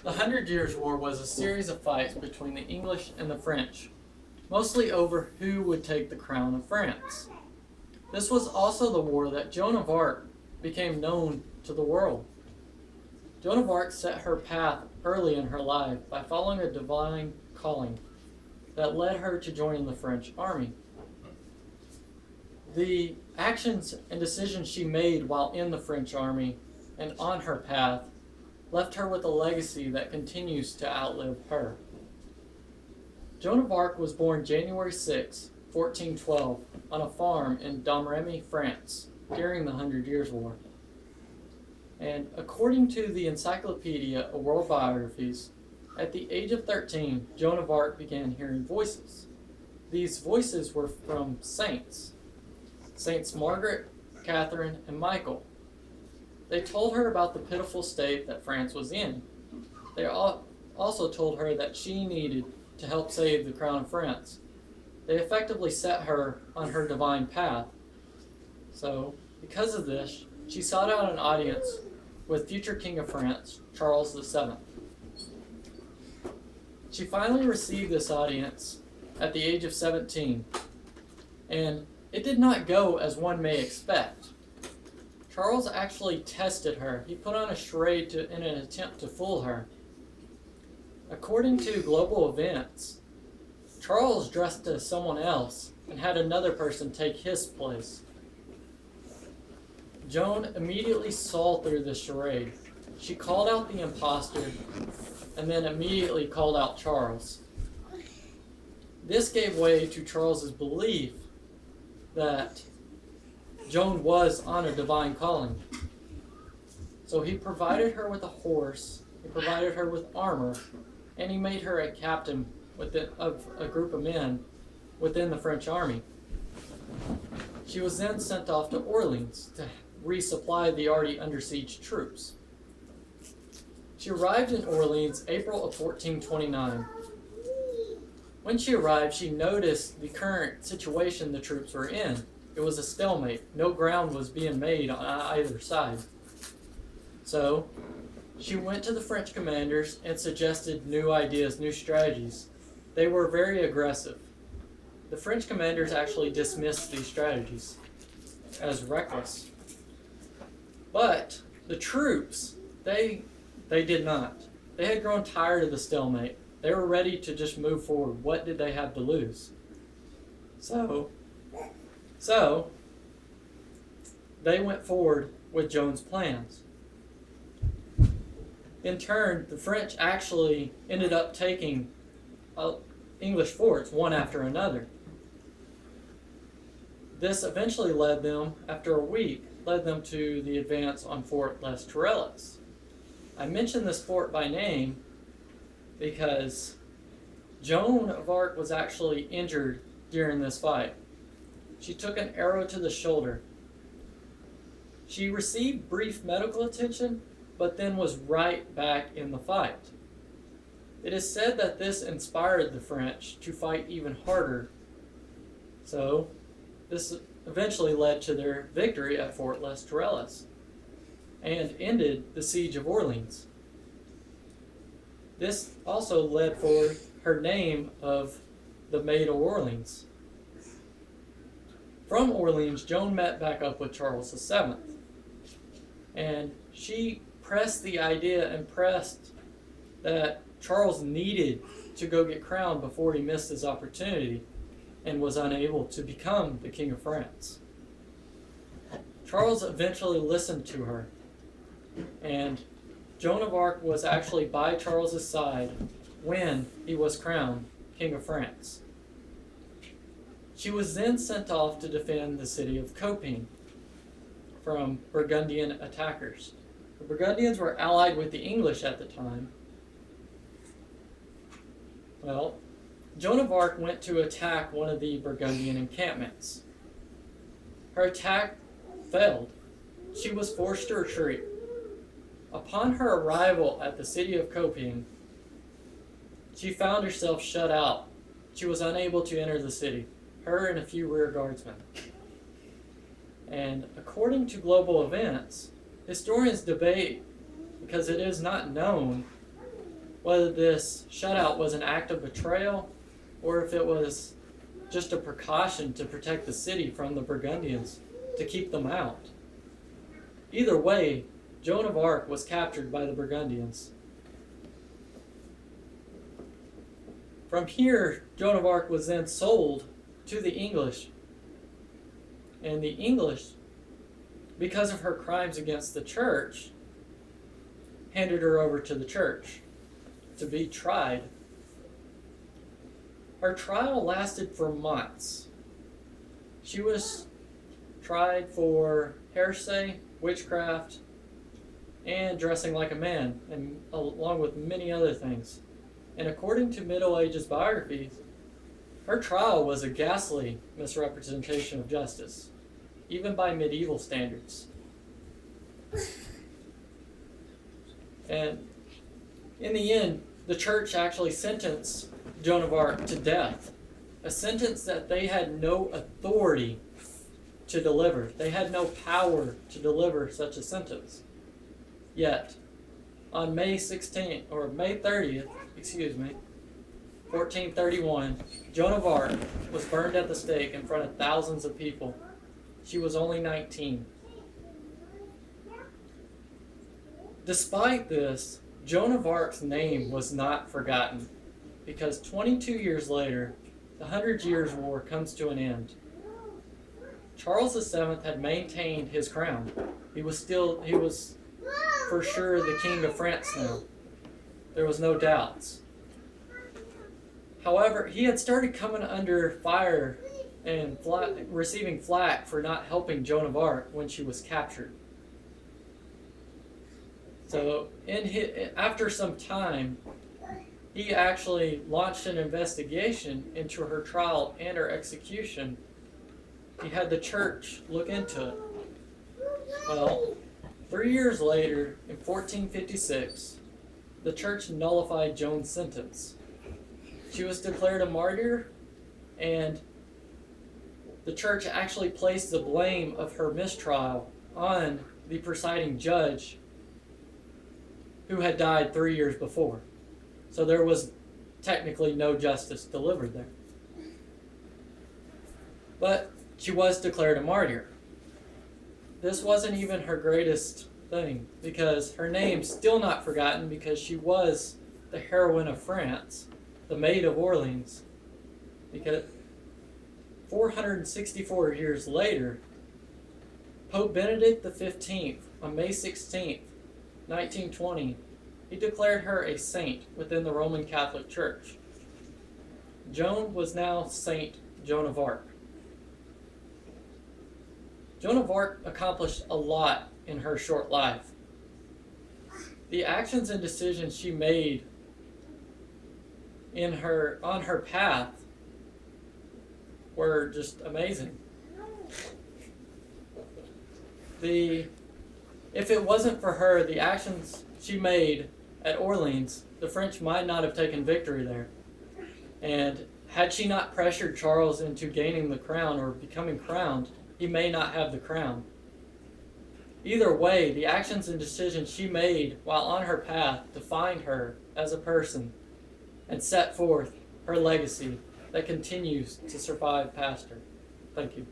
The Hundred Years' War was a series of fights between the English and the French, mostly over who would take the crown of France. This was also the war that Joan of Arc became known to the world. Joan of Arc set her path early in her life by following a divine calling that led her to join the French army. The actions and decisions she made while in the French army and on her path left her with a legacy that continues to outlive her. Joan of Arc was born January 6, 1412, on a farm in Domremy, France, during the Hundred Years' War. And according to the Encyclopedia of World Biographies, at the age of 13, Joan of Arc began hearing voices. These voices were from saints, Saints Margaret, Catherine, and Michael. They told her about the pitiful state that France was in. They also told her that she needed to help save the crown of France. They effectively set her on her divine path. So, because of this, she sought out an audience with future King of France, Charles VII. She finally received this audience at the age of 17, and it did not go as one may expect. Charles actually tested her. He put on a charade in an attempt to fool her. According to Global Events, Charles dressed as someone else and had another person take his place. Joan immediately saw through the charade. She called out the impostor and then immediately called out Charles. This gave way to Charles's belief that Joan was on a divine calling. So he provided her with a horse, he provided her with armor, and he made her a captain of a group of men within the French army. She was then sent off to Orleans to resupply the already under siege troops. She arrived in Orleans April of 1429. When she arrived, she noticed the current situation the troops were in. It was a stalemate. No ground was being made on either side. So, she went to the French commanders and suggested new ideas, new strategies. They were very aggressive. The French commanders actually dismissed these strategies as reckless. But the troops, they did not. They had grown tired of the stalemate. They were ready to just move forward. What did they have to lose? So they went forward with Joan's plans. In turn, the French actually ended up taking English forts one after another. This eventually led them, after a week, to the advance on Fort Les Tourelles. I mention this fort by name because Joan of Arc was actually injured during this fight. She took an arrow to the shoulder. She received brief medical attention, but then was right back in the fight. It is said that this inspired the French to fight even harder. So, this eventually led to their victory at Fort Les Tourelles and ended the siege of Orleans. This also led for her name of the Maid of Orleans. From Orleans, Joan met back up with Charles VII, and she pressed the idea and pressed that Charles needed to go get crowned before he missed his opportunity and was unable to become the King of France. Charles eventually listened to her, and Joan of Arc was actually by Charles's side when he was crowned King of France. She was then sent off to defend the city of Compiègne from Burgundian attackers. The Burgundians were allied with the English at the time. Well, Joan of Arc went to attack one of the Burgundian encampments. Her attack failed. She was forced to retreat. Upon her arrival at the city of Compiègne, she found herself shut out. She was unable to enter the city, her and a few rear guardsmen. And according to Global Events, historians debate, because it is not known whether this shutout was an act of betrayal or if it was just a precaution to protect the city from the Burgundians, to keep them out. Either way, Joan of Arc was captured by the Burgundians. From here, Joan of Arc was then sold to the English. And the English, because of her crimes against the church, handed her over to the church to be tried. Her trial lasted for months. She was tried for heresy, witchcraft, and dressing like a man, and along with many other things. And according to Middle Ages biographies, her trial was a ghastly misrepresentation of justice, even by medieval standards. And in the end, the church actually sentenced Joan of Arc to death, a sentence that they had no authority to deliver. They had no power to deliver such a sentence. Yet, on May 30th, 1431, Joan of Arc was burned at the stake in front of thousands of people. She was only 19. Despite this, Joan of Arc's name was not forgotten, because 22 years later, the 100 Years' War comes to an end. Charles VII had maintained his crown. He was for sure the King of France now. There was no doubts. However, he had started coming under fire and receiving flack for not helping Joan of Arc when she was captured. So, after some time, he actually launched an investigation into her trial and her execution. He had the church look into it. Well, 3 years later, in 1456, the church nullified Joan's sentence. She was declared a martyr, and the church actually placed the blame of her mistrial on the presiding judge who had died 3 years before. So there was technically no justice delivered there. But she was declared a martyr. This wasn't even her greatest thing, because her name's still not forgotten, because she was the heroine of France, the Maid of Orleans. Because 464 years later, Pope Benedict XV, on May 16th, 1920, he declared her a saint within the Roman Catholic Church. Joan was now Saint Joan of Arc. Joan of Arc accomplished a lot in her short life. The actions and decisions she made on her path were just amazing. If it wasn't for her, the actions she made at Orleans, the French might not have taken victory there. And had she not pressured Charles into gaining the crown or becoming crowned, he may not have the crown. Either way, the actions and decisions she made while on her path defined her as a person and set forth her legacy that continues to survive past her. Thank you.